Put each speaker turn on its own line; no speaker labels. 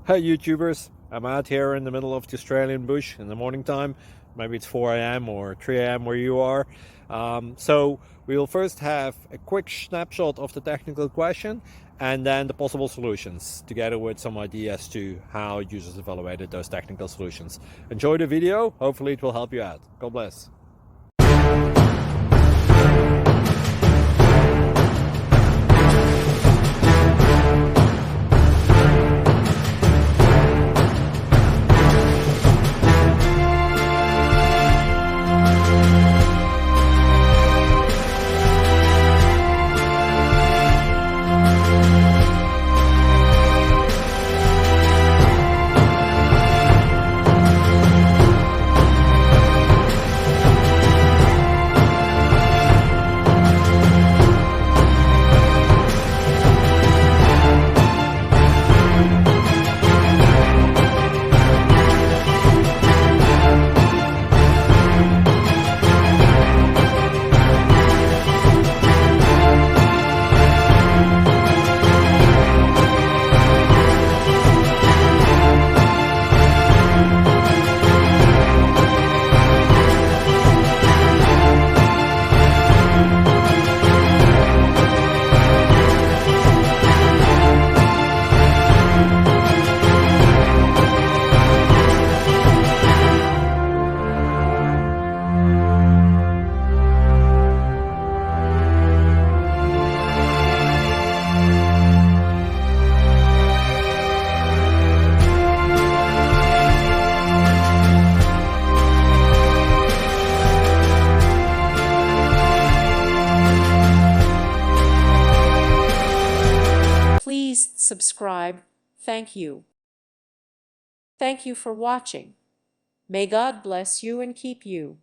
Hey YouTubers, I'm out here in the middle of the Australian bush in the morning time. Maybe it's 4 a.m. or 3 a.m. where you are. So we'll first have a quick snapshot of the technical question and then the possible solutions, together with some ideas to how users evaluated those technical solutions. Enjoy the video, hopefully it will help you out. God bless.
Please subscribe. Thank you. Thank you for watching. May God bless you and keep you.